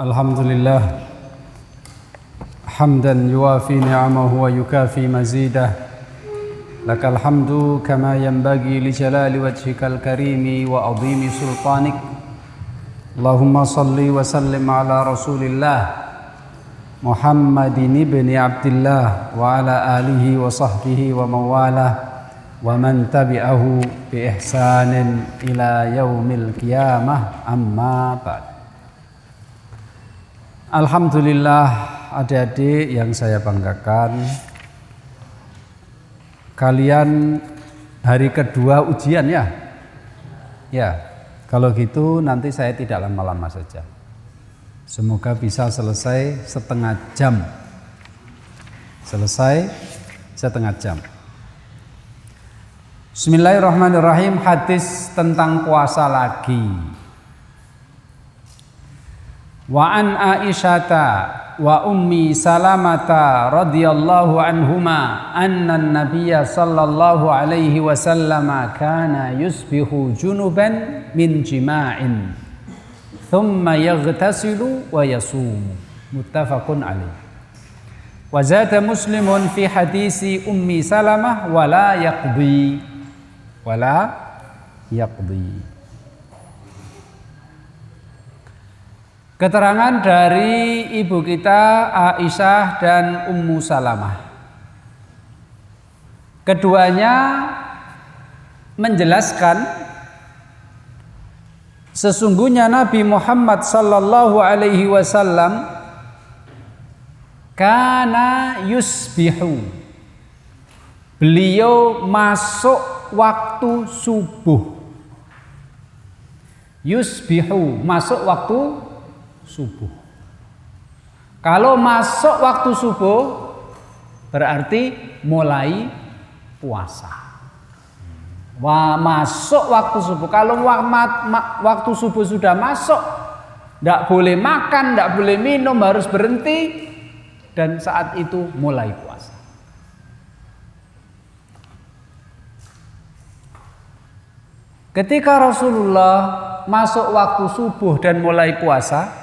Alhamdulillah hamdan yuwafi ni'amahu wa yukafi mazidah lakal hamdu kama yanbaghi li jalali wajhikal karimi wa azimi sultanik. Allahumma salli wa sallim ala rasulillah Muhammadin ibni Abdillah wa ala alihi wa sahbihi wa mawalah wa man tabi'ahu bi ihsanin ila yaumil qiyamah, amma ba'd. Alhamdulillah, adik-adik yang saya banggakan, kalian hari kedua ujian ya? Ya, kalau gitu nanti saya tidak lama-lama saja. Semoga bisa selesai setengah jam. Bismillahirrahmanirrahim. Hadis tentang puasa lagi. Wa an Aisyata wa ummi Salamata radhiyallahu anhuma anna an-nabiyya sallallahu alaihi wasallam kana yusbihu junuban min jima'in thumma yaghtasilu wa yasumu, muttafaqun alaih. Wa zada Muslimun fi hadisi ummi Salamah wala yaqdi. Keterangan dari ibu kita Aisyah dan Ummu Salamah. Keduanya menjelaskan sesungguhnya Nabi Muhammad sallallahu alaihi wasallam kana yusbihu. Beliau masuk waktu subuh. Yusbihu, masuk waktu subuh. Kalau masuk waktu subuh berarti mulai puasa. Masuk waktu subuh. Kalau waktu subuh sudah masuk, tidak boleh makan, tidak boleh minum, harus berhenti, dan saat itu mulai puasa. Ketika Rasulullah masuk waktu subuh dan mulai puasa,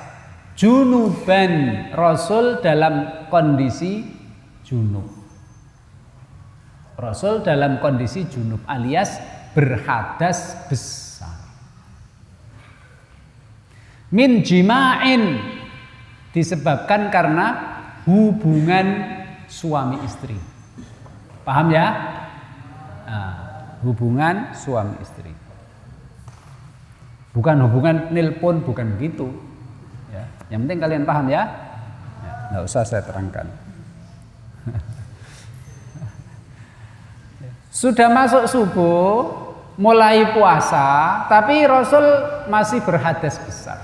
junuban, Rasul dalam kondisi junub. Rasul dalam kondisi junub alias berhadas besar. Min jima'in, disebabkan karena hubungan suami istri. Paham ya? Nah, hubungan suami istri. Bukan hubungan nelpon, bukan begitu. Ya, yang penting kalian paham ya. Nggak usah saya terangkan. Sudah masuk subuh, mulai puasa, tapi Rasul masih berhadas besar.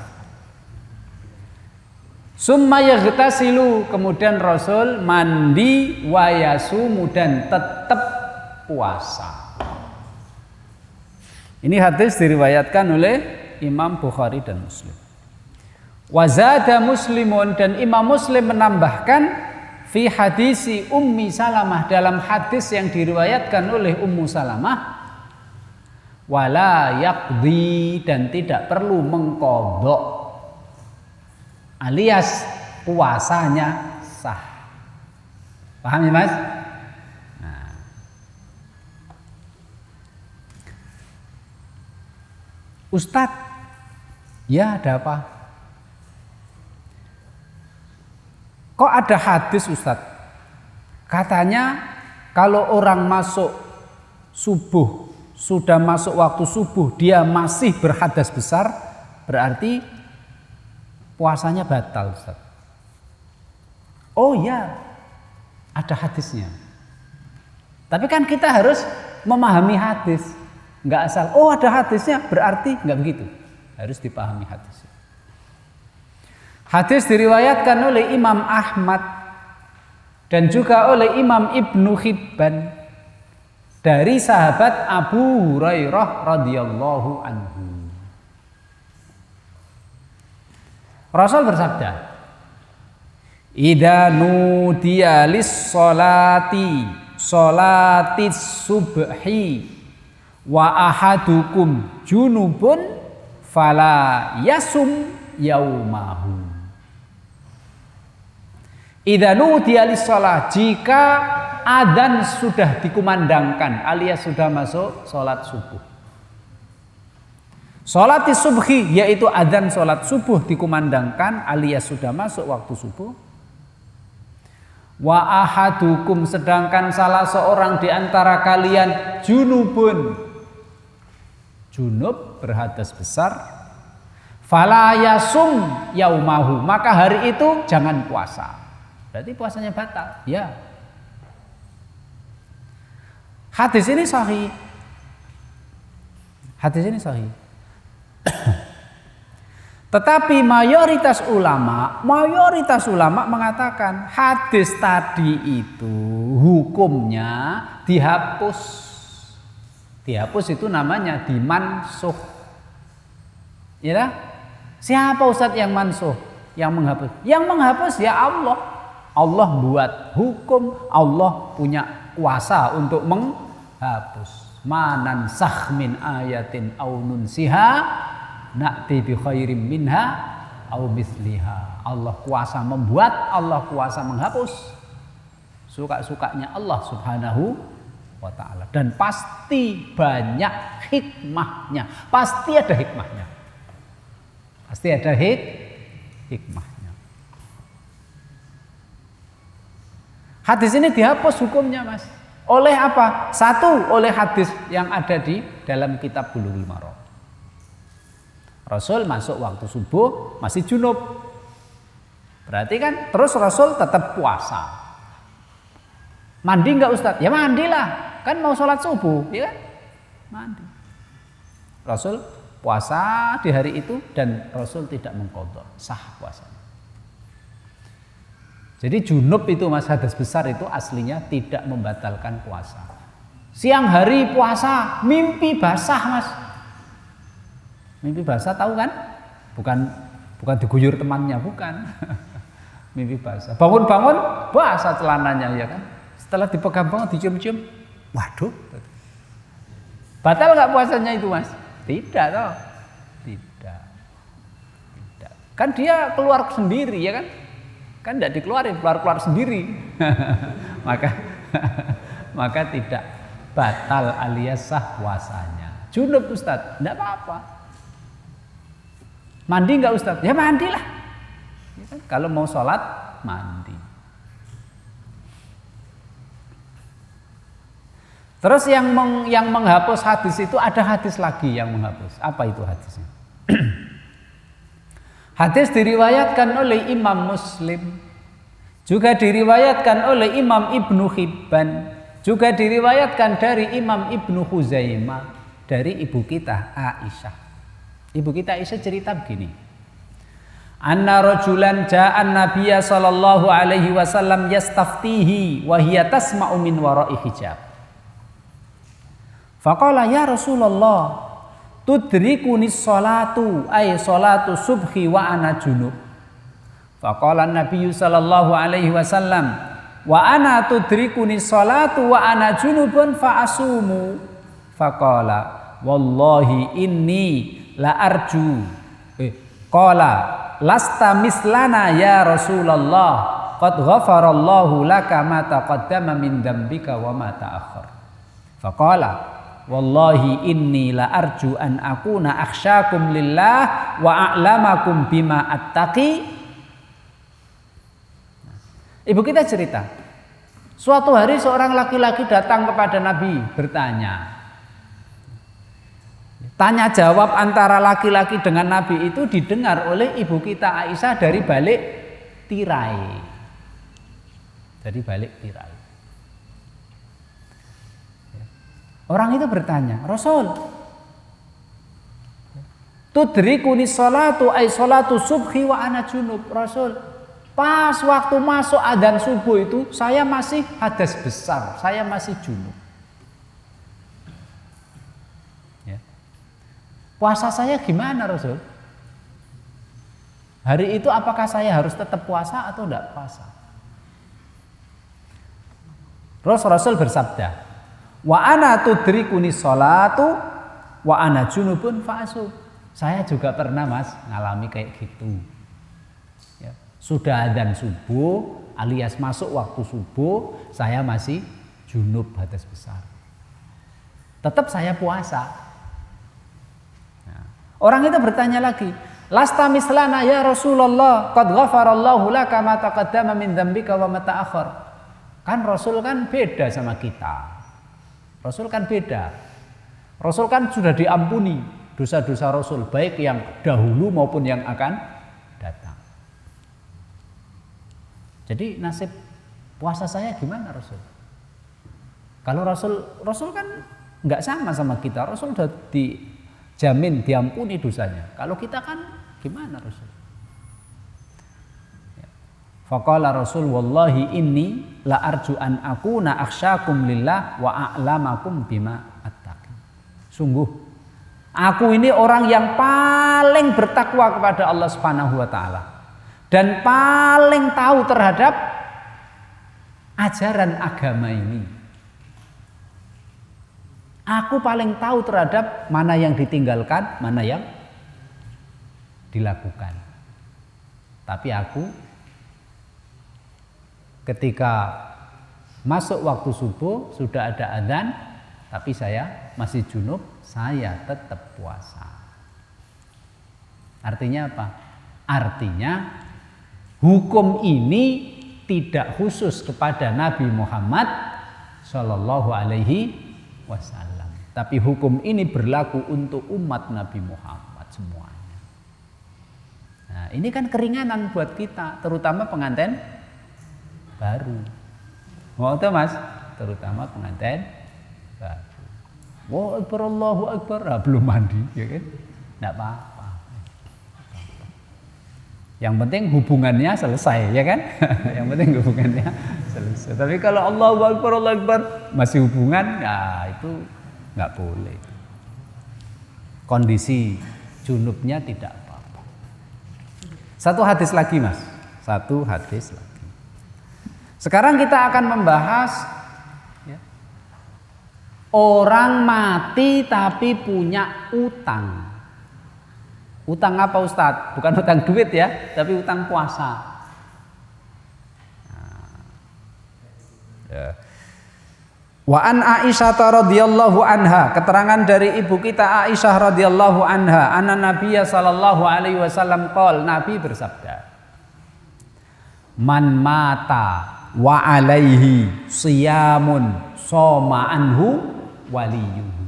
Summa yaghtasilu, kemudian Rasul mandi wa yasumu, dan tetap puasa. Ini hadis diriwayatkan oleh Imam Bukhari dan Muslim. Wa zada Muslimun, dan Imam Muslim menambahkan fi hadisi Ummi Salamah, dalam hadis yang diriwayatkan oleh Ummu Salamah, wala yaqdi, dan tidak perlu mengqadha, alias puasanya sah. Paham ya Mas? Nah. Ustadz, ya ada apa? Kok ada hadis Ustadz? Katanya kalau orang masuk subuh, sudah masuk waktu subuh, dia masih berhadas besar, berarti puasanya batal Ustadz. Oh ya, ada hadisnya. Tapi kan kita harus memahami hadis. Enggak asal, oh ada hadisnya, berarti enggak begitu. Harus dipahami hadisnya. Hadis diriwayatkan oleh Imam Ahmad dan juga oleh Imam Ibnu Hibban dari sahabat Abu Hurairah radhiyallahu anhu. Rasul bersabda, "Idza nudiya lis-sholati sholatis subhi wa ahadukum junubun fala yasum yaumahu." Idza nudiya lis-shalah, jika adzan sudah dikumandangkan alias sudah masuk salat subuh. Salat subhi yaitu adzan salat subuh dikumandangkan alias sudah masuk waktu subuh. Wa ahadukum, sedangkan salah seorang di antara kalian junubun, junub berhadas besar, fala yasum yaumahu, maka hari itu jangan puasa. Berarti puasanya batal. Ya. Hadis ini sahih. Hadis ini sahih. Tetapi mayoritas ulama mengatakan hadis tadi itu hukumnya dihapus. Dihapus itu namanya dimansuh. Ya, siapa Ustadz yang mansuh, yang menghapus? Yang menghapus ya Allah. Allah buat hukum, Allah punya kuasa untuk menghapus. Manansakh min ayatin aw nunsiha na'ti bi khairim minha aw misliha. Allah kuasa membuat, Allah kuasa menghapus. Suka-sukanya Allah Subhanahu wa ta'ala. Dan pasti banyak hikmahnya. Pasti ada hikmahnya. Pasti ada hikmahnya. Hadis ini dihapus hukumnya, Mas. Oleh apa? Satu, oleh hadis yang ada di dalam kitab Bulughul Maram. Rasul masuk waktu subuh masih junub. Berarti kan terus Rasul tetap puasa. Mandi enggak Ustadz? Ya mandilah. Kan mau sholat subuh, ya kan? Mandi. Rasul puasa di hari itu dan Rasul tidak mengqadha, sah puasanya. Jadi junub itu, Mas, hadas besar itu aslinya tidak membatalkan puasa. Siang hari puasa, mimpi basah, Mas. Mimpi basah tahu kan? Bukan diguyur temannya, bukan. Mimpi basah. Bangun-bangun basah celananya, ya kan? Setelah dipegang-pegang, dicium-cium, waduh. Batal nggak puasanya itu, Mas? Tidak, toh. Tidak. Kan dia keluar sendiri, ya kan? Kan tidak dikeluarin, keluar sendiri. maka tidak batal alias sah puasanya. Junub Ustadz, tidak apa-apa. Mandi nggak Ustadz? Ya mandilah. Ya kan? Kalau mau sholat mandi. Terus yang menghapus hadis itu ada hadis lagi yang menghapus. Apa itu hadisnya? Hadis diriwayatkan oleh Imam Muslim, juga diriwayatkan oleh Imam Ibnu Hibban, juga diriwayatkan dari Imam Ibnu Khuzaimah, dari ibu kita Aisyah. Ibu kita Aisyah cerita begini. Anna rajulan ja'an nabiyya sallallahu alaihi wasallam yastaftihi wa hiya tasma'u min wara'i hijab. Faqala ya Rasulullah, tudrikuni sholatu ay sholatu subhi wa ana junub. Faqala Nabi sallallahu alaihi wasallam wa ana tudrikuni sholatu wa ana junubun fa asumu. Faqala wallahi inni la arju. Qala lasta mislana ya Rasulullah qad ghafarallahu laka ma taqaddama min dzambika wa ma ta'akhkhar. Faqala wallahi inni la arju an akuna akhsyakum lillah wa a'lamakum bima attaqi. Ibu kita cerita, suatu hari seorang laki-laki datang kepada Nabi bertanya. Tanya jawab antara laki-laki dengan Nabi itu didengar oleh ibu kita Aisyah dari balik tirai. Dari balik tirai. Orang itu bertanya, Rasul, tudrikuni sholatu ay sholatu subhi wa ana junub. Rasul, pas waktu masuk adzan subuh itu saya masih hadas besar, saya masih junub. Ya. Puasa saya gimana Rasul? Hari itu apakah saya harus tetap puasa atau tidak puasa? Rasul bersabda, wa ana tudrikuni sholatu wa ana junubun fa'asum. Saya juga pernah Mas ngalami kayak gitu. Ya. Sudah adzan subuh alias masuk waktu subuh, saya masih junub hadas besar. Tetap saya puasa. Nah, orang itu bertanya lagi, lasta mislana ya Rasulullah, qad ghafarallahu laka ma taqaddama min dzambika wa ma ta'akhkhar. Kan Rasul kan beda sama kita. Rasul kan beda. Rasul kan sudah diampuni dosa-dosa Rasul, baik yang dahulu maupun yang akan datang. Jadi nasib puasa saya gimana Rasul? Kalau Rasul kan nggak sama kita. Rasul sudah dijamin diampuni dosanya. Kalau kita kan gimana Rasul? Faqala Rasul wallahi inni la arju an akuna akhsyakum lillah wa a'lamakum bima attaqi. Sungguh aku ini orang yang paling bertakwa kepada Allah Subhanahu wa taala dan paling tahu terhadap ajaran agama ini. Aku paling tahu terhadap mana yang ditinggalkan, mana yang dilakukan. Tapi aku ketika masuk waktu subuh sudah ada adzan, tapi saya masih junub, saya tetap puasa. Artinya apa? Artinya hukum ini tidak khusus kepada Nabi Muhammad Shallallahu Alaihi Wasallam, tapi hukum ini berlaku untuk umat Nabi Muhammad semuanya. Nah, ini kan keringanan buat kita, terutama pengantin baru. Mau tahu Mas? Terutama pengantin baru. Allahu Akbar, Allahu Akbar, belum mandi, ya kan? Tidak apa-apa. Yang penting hubungannya selesai, ya kan? Yang penting hubungannya selesai. Tapi kalau Allahu Akbar masih hubungan, ya itu nggak boleh. Kondisi junubnya tidak apa-apa. Satu hadis lagi Mas, satu hadis lagi. Sekarang kita akan membahas orang mati tapi punya utang. Utang apa Ustadz? Bukan utang duit ya, tapi utang puasa. Wa an Aisyah radhiyallahu anha, keterangan dari ibu kita Aisyah radhiyallahu anha, anna Nabiyya sallallahu alaihi wasallam qol, Nabi bersabda, man mata wa alaihi siyamun soma anhu waliyuhu.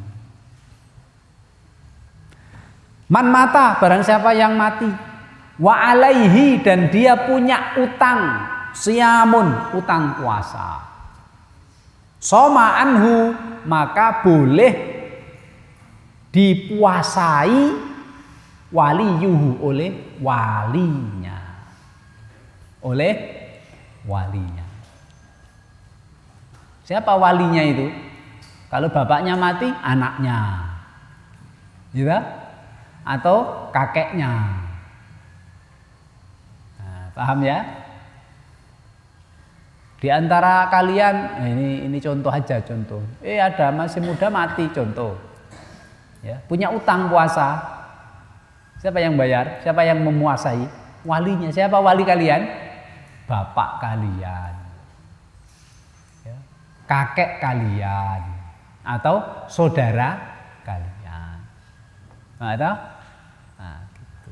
Man mata, barang siapa yang mati, wa alaihi, dan dia punya utang, siyamun, utang puasa, soma anhu, maka boleh dipuasai waliyuhu, oleh walinya, oleh walinya. Siapa walinya itu? Kalau bapaknya mati, anaknya, gitu? Atau kakeknya. Nah, paham ya? Di antara kalian, ini contoh aja, contoh. Ada masih muda mati, contoh. Ya, punya utang puasa. Siapa yang bayar? Siapa yang memuasai? Walinya. Siapa wali kalian? Bapak kalian, ya, kakek kalian, atau saudara kalian. Nah, gitu.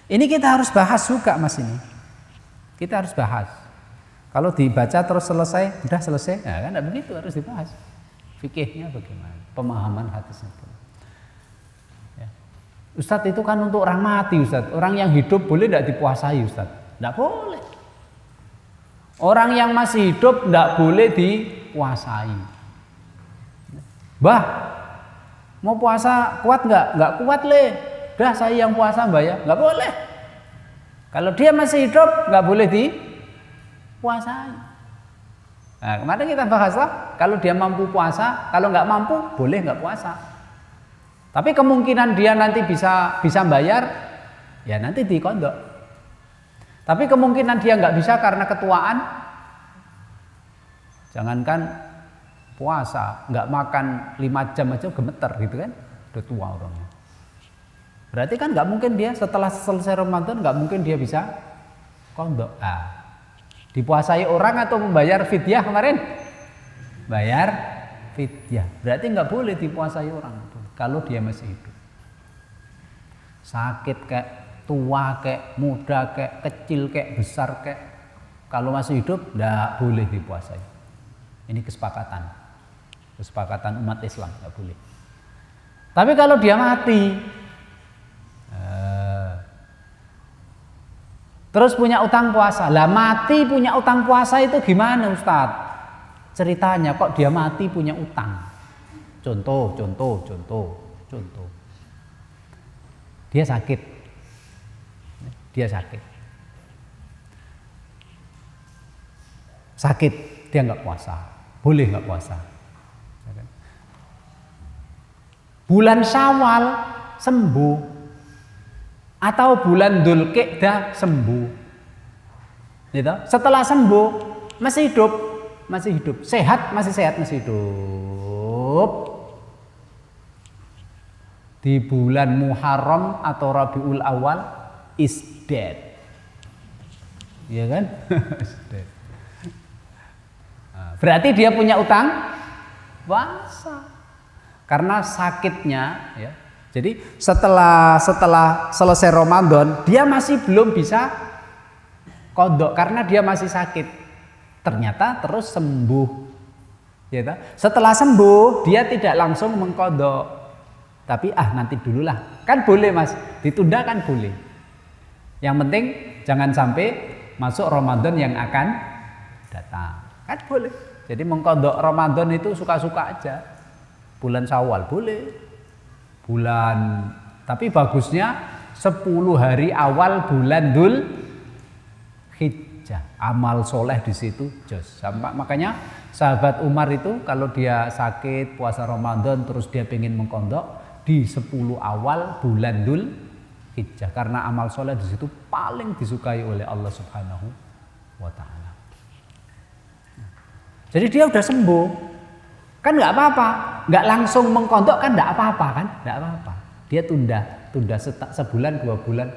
Ini kita harus bahas juga Mas ini. Kita harus bahas. Kalau dibaca terus selesai, udah selesai, nah, kan tidak begitu, harus dibahas. Fikihnya bagaimana? Pemahaman hadisnya. Ya. Ustadz, itu kan untuk orang mati Ustadz. Orang yang hidup boleh tidak dipuasai Ustadz? Tidak boleh. Orang yang masih hidup tidak boleh dipuasai. Bah, mau puasa kuat nggak? Nggak kuat le. Dah saya yang puasa mbak ya. Nggak boleh. Kalau dia masih hidup nggak boleh dipuasai. Nah, kemarin kita bahas lah. Kalau dia mampu puasa, kalau nggak mampu boleh nggak puasa. Tapi kemungkinan dia nanti bisa bayar, ya nanti dikondok. Tapi kemungkinan dia nggak bisa karena ketuaan, jangankan puasa, nggak makan 5 jam aja gemeter gitu kan, udah tua orangnya. Berarti kan nggak mungkin dia setelah selesai Ramadan nggak mungkin dia bisa kondok. Dipuasai orang atau membayar fidyah kemarin? Bayar fidyah. Berarti nggak boleh dipuasai orang kalau dia masih hidup. Sakit kayak tua kayak muda kayak kecil kayak besar kayak, kalau masih hidup nggak boleh dipuasai. Ini kesepakatan umat Islam, nggak boleh. Tapi kalau dia mati, terus punya utang puasa, lah mati punya utang puasa itu gimana Ustadz? Ceritanya kok dia mati punya utang. Contoh. Dia sakit. Sakit, dia nggak puasa. Boleh nggak puasa? Bulan Syawal sembuh atau bulan Dzulqa'dah sembuh. Gitu. Setelah sembuh masih hidup. Sehat, masih hidup. Di bulan Muharram atau Rabiul Awal is dead. Iya kan? Is dead. Berarti dia punya utang puasa. Karena sakitnya ya. Jadi setelah selesai Ramadan dia masih belum bisa qadha karena dia masih sakit. Ternyata terus sembuh. Ya, setelah sembuh dia tidak langsung mengqadha. Tapi nanti dululah. Kan boleh Mas, ditunda kan boleh. Yang penting jangan sampai masuk Ramadan yang akan datang. Kan boleh. Jadi mengqadha Ramadan itu suka-suka aja. Bulan Syawal boleh. Tapi bagusnya 10 hari awal bulan Dzulhijjah. Amal soleh di situ jos. Makanya sahabat Umar itu kalau dia sakit puasa Ramadan terus dia pengen mengqadha di 10 awal bulan Dzulhijjah karena amal soleh di situ paling disukai oleh Allah Subhanahu wa taala. Jadi dia udah sembuh. Kan nggak apa-apa, nggak langsung mengqadha kan nggak apa-apa kan, nggak apa-apa. Dia tunda sebulan 2 bulan,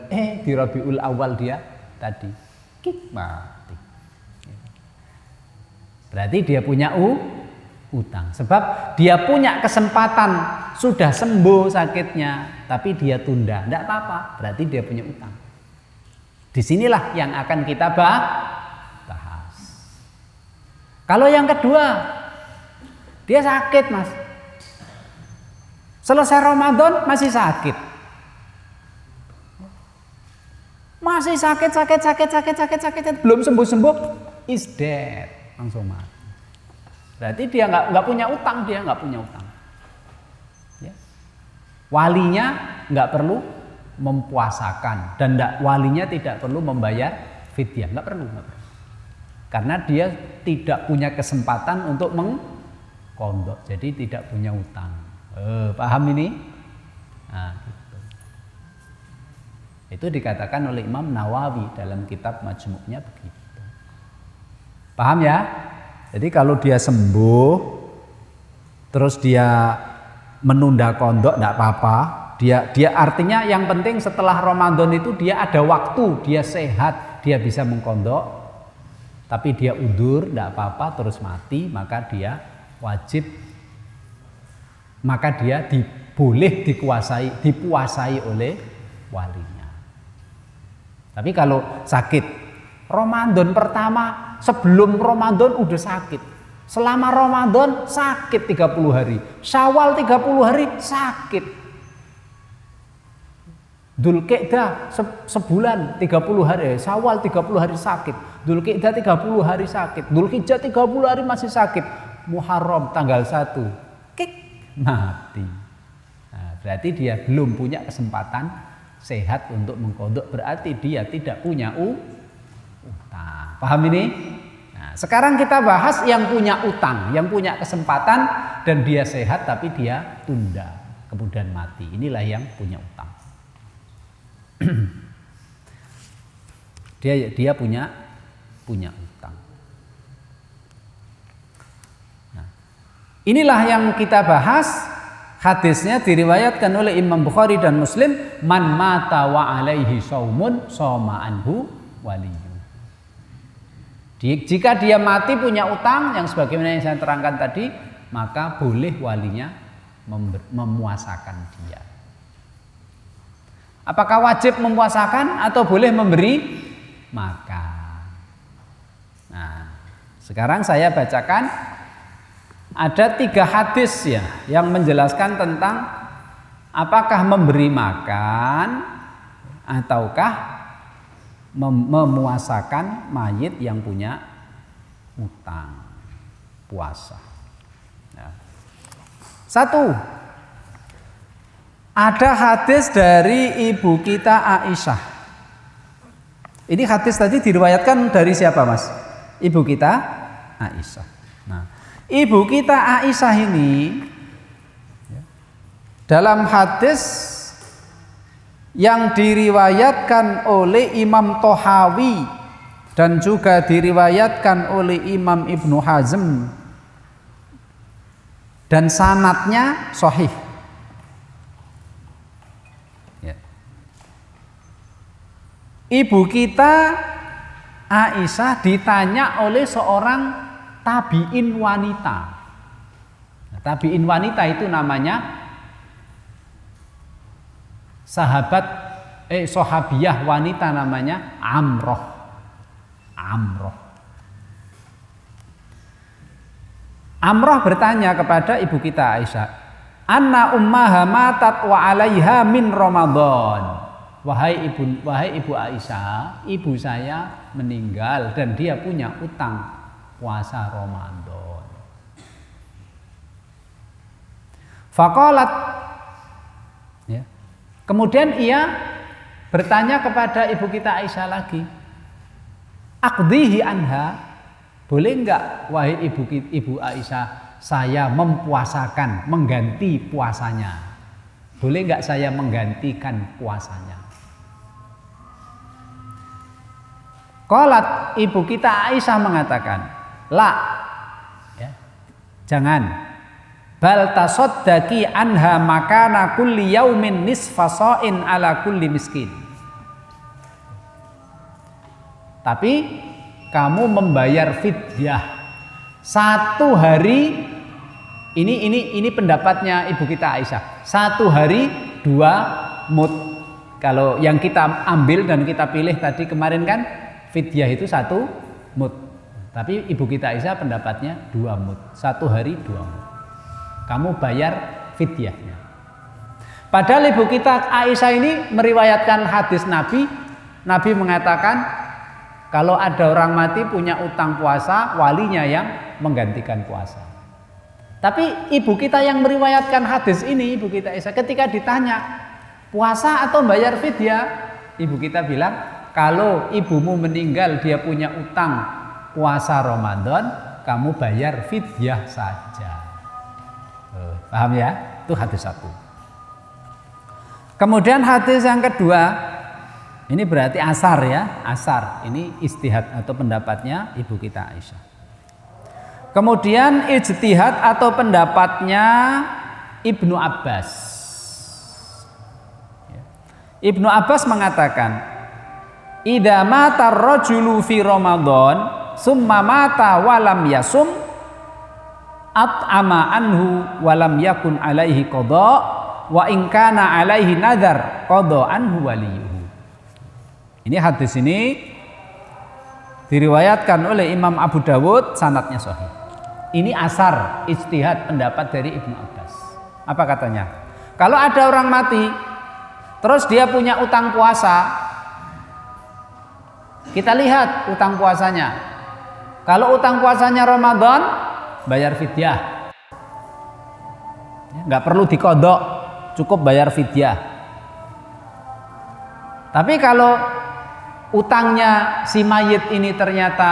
di Rabiul Awal dia tadi mati. Berarti dia punya utang, sebab dia punya kesempatan sudah sembuh sakitnya, tapi dia tunda, nggak apa-apa. Berarti dia punya utang. Disinilah yang akan kita bahas. Kalau yang kedua, dia sakit Mas. Selesai Ramadan masih sakit. Masih sakit. Belum sembuh-sembuh is dead. Langsung mati. Berarti dia nggak punya utang, Ya. Walinya nggak perlu mempuasakan dan walinya tidak perlu membayar fidyah, nggak perlu. Karena dia tidak punya kesempatan untuk mengqadha, jadi tidak punya utang. Paham ini? Gitu. Itu dikatakan oleh Imam Nawawi dalam kitab Majmu'nya begitu. Paham ya? Jadi kalau dia sembuh, terus dia menunda qadha, tidak apa-apa. Dia artinya yang penting setelah Ramadan itu dia ada waktu, dia sehat, dia bisa mengqadha. Tapi dia udzur, tidak apa-apa, terus mati, maka dia wajib, maka dia boleh dipuasai oleh walinya. Tapi kalau sakit, Ramadan pertama, sebelum Ramadan udah sakit. Selama Ramadan sakit 30 hari. Syawal 30 hari sakit. Dzulqa'dah sebulan 30 hari, Syawal 30 hari sakit, Dzulqa'dah 30 hari sakit, Dzulhijjah 30 hari masih sakit, Muharram tanggal 1 mati. Berarti dia belum punya kesempatan sehat untuk mengqadha, berarti dia tidak punya utang. Paham ini? Sekarang kita bahas yang punya utang, yang punya kesempatan dan dia sehat tapi dia tunda, kemudian mati. Inilah yang punya utang. dia punya utang. Inilah yang kita bahas. Hadisnya diriwayatkan oleh Imam Bukhari dan Muslim, man mata wa alaihi saumun shoma anhu waliyyu. Jika dia mati punya utang yang sebagaimana yang saya terangkan tadi, maka boleh walinya memuasakan dia. Apakah wajib memuasakan atau boleh memberi makan? Nah, sekarang saya bacakan ada 3 hadis ya yang menjelaskan tentang apakah memberi makan ataukah memuasakan mayit yang punya utang puasa. Nah. 1. Ada hadis dari ibu kita Aisyah. Ini hadis tadi diriwayatkan dari siapa, Mas? Ibu kita Aisyah. Nah, ibu kita Aisyah ini dalam hadis yang diriwayatkan oleh Imam Tohawi dan juga diriwayatkan oleh Imam Ibnu Hazm dan sanadnya sahih. Ibu kita Aisyah ditanya oleh seorang tabi'in wanita. Nah, tabi'in wanita itu namanya sahabiyah wanita namanya Amroh. Amroh bertanya kepada ibu kita Aisyah, "Anna ummaha matat wa 'alaiha min Ramadan." Wahai ibu Aisyah, ibu saya meninggal dan dia punya utang puasa Ramadan. Faqalat, ya. Kemudian ia bertanya kepada ibu kita Aisyah lagi, "Aqdihi anha?" Boleh enggak wahai ibu Aisyah saya mempuasakan, mengganti puasanya? Boleh enggak saya menggantikan puasanya? Qalat, ibu kita Aisyah mengatakan, "La." Ya, jangan. Bal tasaddaqi anha makana kulli yaumin nisfa sha'in ala kulli miskin. Tapi kamu membayar fidyah 1 hari. Ini pendapatnya ibu kita Aisyah. 1 hari 2 mud. Kalau yang kita ambil dan kita pilih tadi kemarin kan fidyah itu 1 mud. Tapi ibu kita Aisyah pendapatnya 2 mud. 1 hari 2 mud. Kamu bayar fidyahnya. Padahal ibu kita Aisyah ini meriwayatkan hadis Nabi. Nabi mengatakan kalau ada orang mati punya utang puasa, walinya yang menggantikan puasa. Tapi ibu kita yang meriwayatkan hadis ini, ibu kita Aisyah, ketika ditanya puasa atau bayar fidyah, ibu kita bilang, kalau ibumu meninggal dia punya utang puasa Ramadan, kamu bayar fidyah saja. Paham ya? Itu hadis 1. Kemudian hadis yang kedua, ini berarti asar ya, asar. Ini ijtihad atau pendapatnya ibu kita Aisyah. Kemudian ijtihad atau pendapatnya Ibnu Abbas. Ibnu Abbas mengatakan, idza mata ar-rajulu fi Ramadan summa mata wa lam yasum at'ama anhu wa lam yakun alaihi qada wa in kana alaihi nadhar qada anhu waliyuhu. Ini hadis ini diriwayatkan oleh Imam Abu Dawud, sanadnya sahih. Ini asar ijtihad pendapat dari Ibnu Abbas. Apa katanya? Kalau ada orang mati terus dia punya utang puasa, kita lihat utang puasanya. Kalau utang puasanya Ramadan, bayar fidyah. Nggak perlu dikodok, cukup bayar fidyah. Tapi kalau utangnya si mayit ini ternyata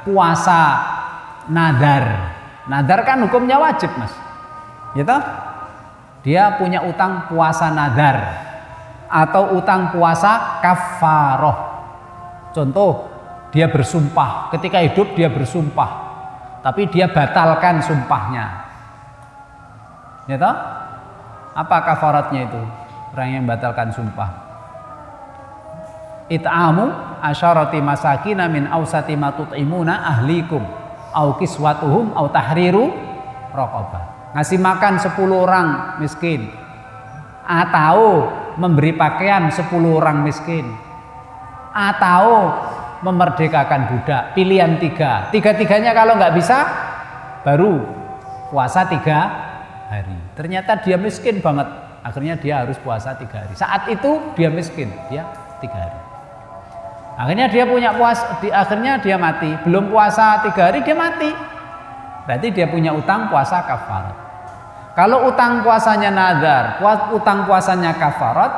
puasa nadar. Nadar kan hukumnya wajib, Mas. Gitu? Dia punya utang puasa nadar atau utang puasa kafaroh. Contoh, dia bersumpah, ketika hidup dia bersumpah, tapi dia batalkan sumpahnya. Ya toh? Apa kafaratnya itu? Orang yang batalkan sumpah. It'amu asyarati masakina min awsati ma tut'imuna ahlikum au kiswatuhum au tahriru raqabah. Ngasih makan 10 orang miskin atau memberi pakaian 10 orang miskin atau memerdekakan budak. Pilihan 3. Tiga-tiganya kalau nggak bisa baru puasa 3 hari. Ternyata dia miskin banget. Akhirnya dia harus puasa 3 hari. Saat itu dia miskin, dia 3 hari. Akhirnya dia punya puasa, akhirnya dia mati. Belum puasa 3 hari dia mati. Berarti dia punya utang puasa kafarat. Kalau utang puasanya nazar, utang puasanya kafarat,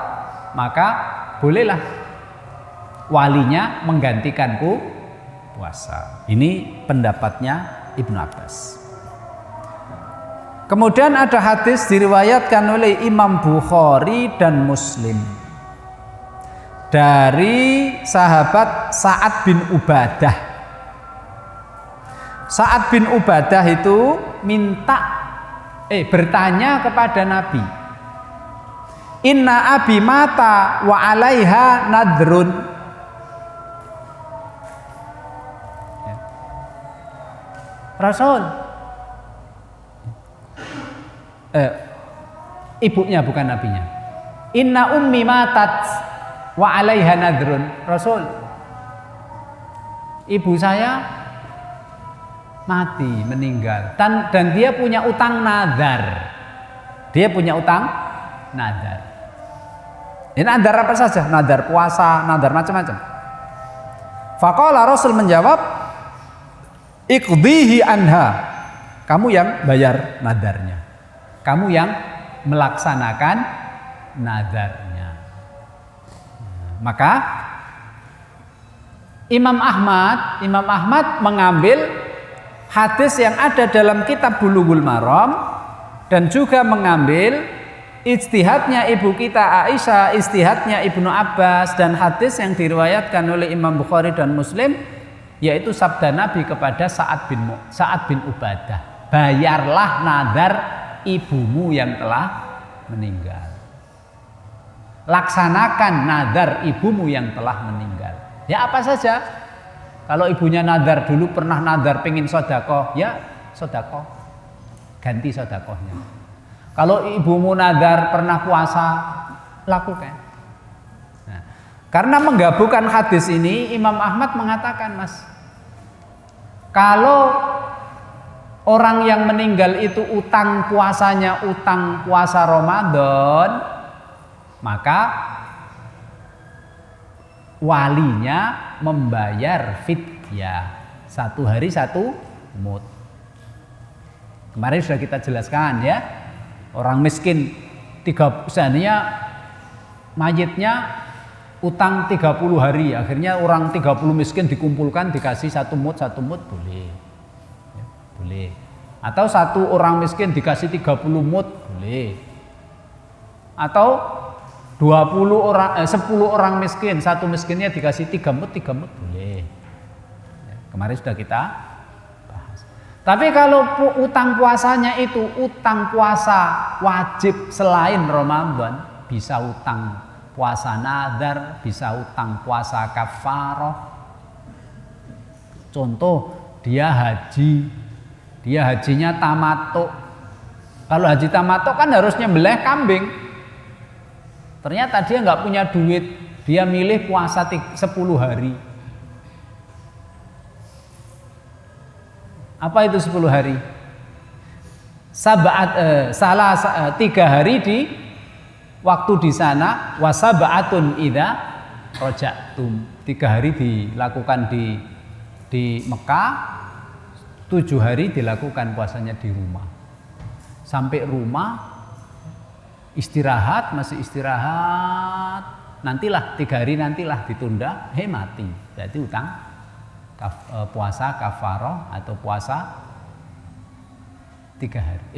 maka bolehlah walinya menggantikanku puasa. Ini pendapatnya Ibnu Abbas. Kemudian ada hadis diriwayatkan oleh Imam Bukhari dan Muslim dari sahabat Sa'ad bin Ubadah. Sa'ad bin Ubadah itu bertanya kepada Nabi, inna abi mata wa alaiha nadrun. Rasul, ibunya bukan nabinya. Inna ummi matat wa alaiha nadrun. Rasul, ibu saya mati, meninggal, dan dia punya utang nazar. Dia punya utang nazar. Ini nazar apa saja? Nazar puasa, nazar macam-macam. Faqala, Rasul menjawab, iqdihi anha. Kamu yang bayar nadarnya. Kamu yang melaksanakan nadarnya. Maka Imam Ahmad mengambil hadis yang ada dalam kitab Bulughul Maram dan juga mengambil ijtihadnya ibu kita Aisyah, ijtihadnya Ibnu Abbas, dan hadis yang diriwayatkan oleh Imam Bukhari dan Muslim, yaitu sabda Nabi kepada Sa'ad bin Ubadah, bayarlah nazar ibumu yang telah meninggal. Laksanakan nazar ibumu yang telah meninggal. Ya apa saja. Kalau ibunya nazar dulu pernah nazar pengen sedekah, ya sedekah, ganti sedekahnya. Kalau ibumu nazar pernah puasa, lakukan. Nah, karena menggabungkan hadis ini, Imam Ahmad mengatakan, Mas, kalau orang yang meninggal itu utang puasanya utang puasa Ramadan, maka walinya membayar fidyah 1 hari 1 mud. Kemarin sudah kita jelaskan ya, orang miskin seandainya mayitnya utang 30 hari, akhirnya orang 30 miskin dikumpulkan dikasih 1 mud boleh. Ya, boleh. Atau 1 orang miskin dikasih 30 mud boleh. Atau 10 orang miskin, 1 miskinnya dikasih 3 mud boleh. Ya, kemarin sudah kita bahas. Tapi kalau utang puasanya itu utang puasa wajib selain Ramadan, bisa utang puasa nazar, bisa utang puasa kafarah. Contoh, dia hajinya tamattu. Kalau haji tamattu kan harus nyembelih kambing. Ternyata dia nggak punya duit, dia milih puasa 10 hari. Apa itu 10 hari? 3 hari di waktu di sana, wasab'atun idza raja'tum. 3 hari dilakukan di Mekah, 7 hari dilakukan puasanya di rumah. Sampai rumah masih istirahat, nantilah 3 hari nantilah ditunda, mati. Berarti utang puasa kafarah atau puasa 7 hari.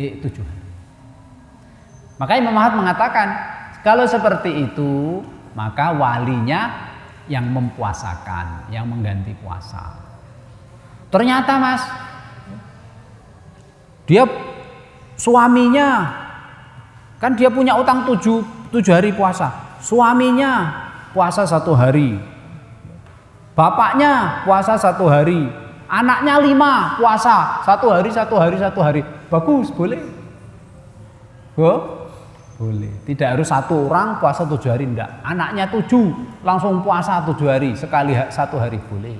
Maka Imam Ahmad mengatakan, kalau seperti itu maka walinya yang mempuasakan, yang mengganti puasa. Ternyata, Mas, dia suaminya kan dia punya utang 7 hari puasa. Suaminya puasa 1 hari. Bapaknya puasa 1 hari, anaknya 5 puasa 1 hari, 1 hari, 1 hari. Bagus, boleh. Boleh. Tidak harus 1 orang puasa 7 hari, enggak. Anaknya 7 langsung puasa 7 hari, sekali 1 hari boleh.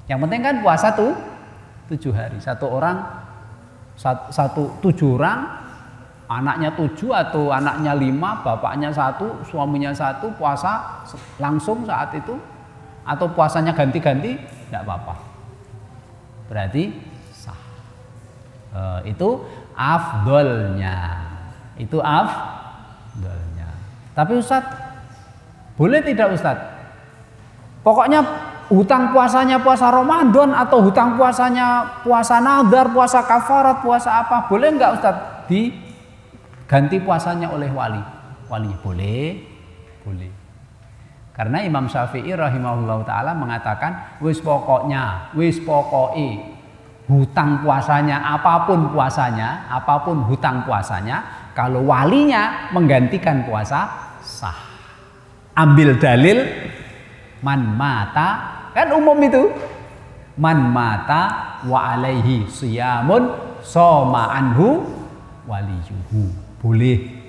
Yang penting kan puasa tuh 7 hari. 1 orang 7 orang, anaknya 7 atau anaknya 5, bapaknya 1, suaminya 1 puasa langsung saat itu, atau puasanya ganti-ganti, enggak apa-apa. Berarti sah. Itu afdolnya. Itu afdolnya. Tapi Ustadz, boleh tidak Ustadz? Pokoknya hutang puasanya puasa Ramadan atau hutang puasanya puasa nadar, puasa kafarat, puasa apa? Boleh enggak Ustadz diganti puasanya oleh wali? Boleh. Karena Imam Syafi'i rahimahullah ta'ala mengatakan wis pokoke hutang puasanya apapun hutang puasanya, kalau walinya menggantikan puasa sah. Ambil dalil man mata, kan umum itu, man mata wa alaihi siyamun soma anhu waliyuhu, boleh.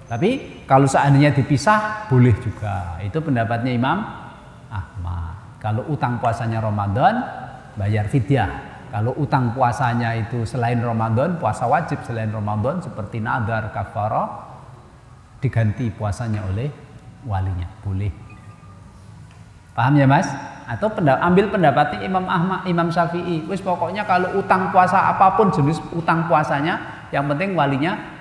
Tapi kalau seandainya dipisah boleh juga. Itu pendapatnya Imam Ahmad. Kalau utang puasanya Ramadan bayar fidyah. Kalau utang puasanya itu selain Ramadan, puasa wajib selain Ramadan seperti nadar, kafarah, diganti puasanya oleh walinya, boleh. Paham ya Mas? Atau ambil pendapatnya Imam Ahmad, Imam Syafi'i. Wis pokoknya kalau utang puasa apapun jenis utang puasanya, yang penting walinya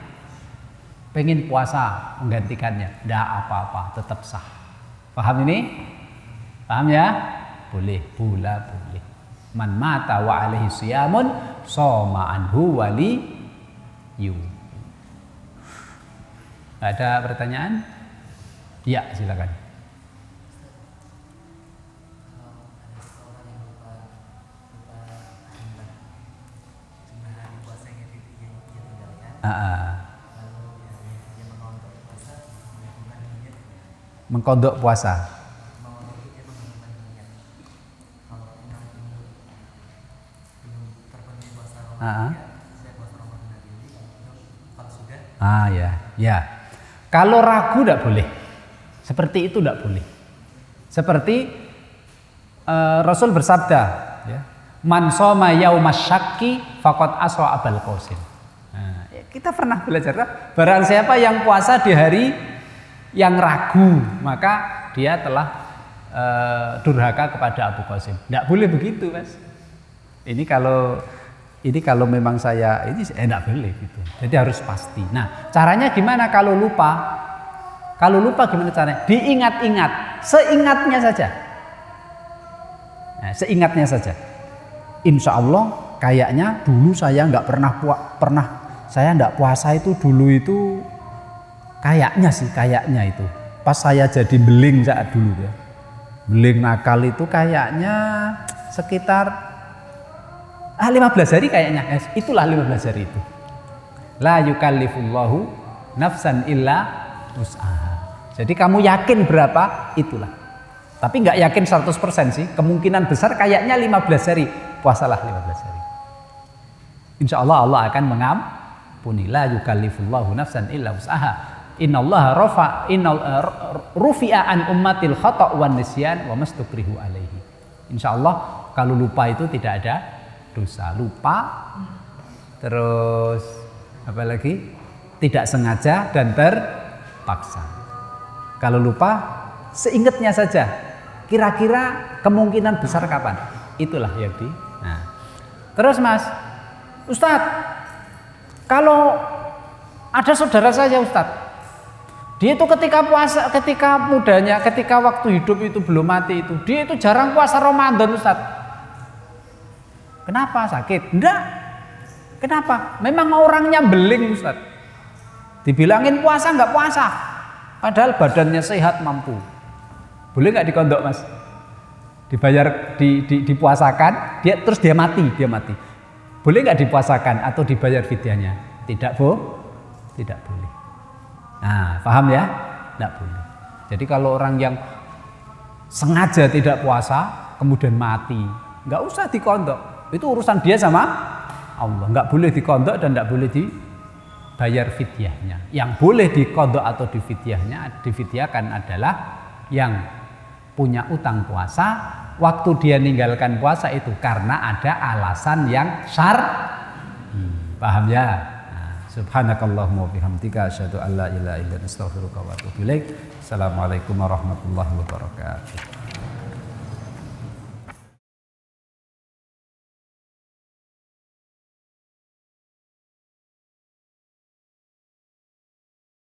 pengen puasa menggantikannya, tidak apa-apa, tetap sah. Paham ini? Paham ya? Boleh, boleh. Man mata wa alaihi siyamun soma anhu waliyu. Ada pertanyaan? Ya, silakan. Mengkodok puasa. Ya. Kalau ragu tidak boleh. Seperti itu tidak boleh. Seperti Rasul bersabda, ya, man shoma yaumas syakki faqad asra abal qasim. Kita pernah belajar, barang siapa yang puasa di hari yang ragu, maka dia telah durhaka kepada Abu Qasim. Tidak boleh begitu, Mas. Ini kalau memang saya ini tidak boleh gitu. Jadi harus pasti. Nah, caranya gimana kalau lupa? Kalau lupa gimana caranya? Diingat-ingat, seingatnya saja. Nah, seingatnya saja. Insya Allah kayaknya dulu saya nggak pernah saya nggak puasa itu dulu itu kayaknya itu pas saya jadi beling saat dulu ya. Beling nakal itu kayaknya sekitar 15 hari kayaknya. Itulah 15 hari itu. La yukallifullahu nafsan illa wus'aha. Jadi kamu yakin berapa itulah. Tapi nggak yakin 100% sih. Kemungkinan besar kayaknya 15 hari. Puasalah 15 hari. Insya Allah Allah akan mengampuni. La yukallifullahu nafsan illa wus'aha. Innallaha rufi'a an ummatil khata' wan nisyan wa mastukrihu alaihi. Insya Allah kalau lupa itu tidak ada dosa. Lupa, terus apa lagi? Tidak sengaja dan terpaksa. Kalau lupa, seingatnya saja. Kira-kira kemungkinan besar kapan? Itulah yang di. Nah, terus Mas, Ustadz, kalau ada saudara saya Ustadz, dia itu ketika puasa, ketika mudanya, ketika waktu hidup itu belum mati itu, dia itu jarang puasa Ramadan Ustadz. Kenapa? Sakit? Enggak. Kenapa? Memang orangnya beling Ustadz. Dibilangin puasa enggak puasa. Padahal badannya sehat, mampu. Boleh enggak dikondok Mas? Dibayar, dipuasakan, terus dia mati. Boleh enggak dipuasakan atau dibayar fidyahnya? Tidak boleh. Nah, paham ya? Tidak boleh. Jadi kalau orang yang sengaja tidak puasa kemudian mati, nggak usah dikondok. Itu urusan dia sama Allah. Nggak boleh dikondok dan nggak boleh dibayar fidyahnya. Yang boleh dikondok atau difidyahkan adalah yang punya utang puasa, waktu dia ninggalkan puasa itu karena ada alasan yang paham ya? Subhanakallahumma wa bihamdika asyhadu an la ilaha illa anta astaghfiruka wa atubu ilaik. Assalamualaikum warahmatullahi wabarakatuh.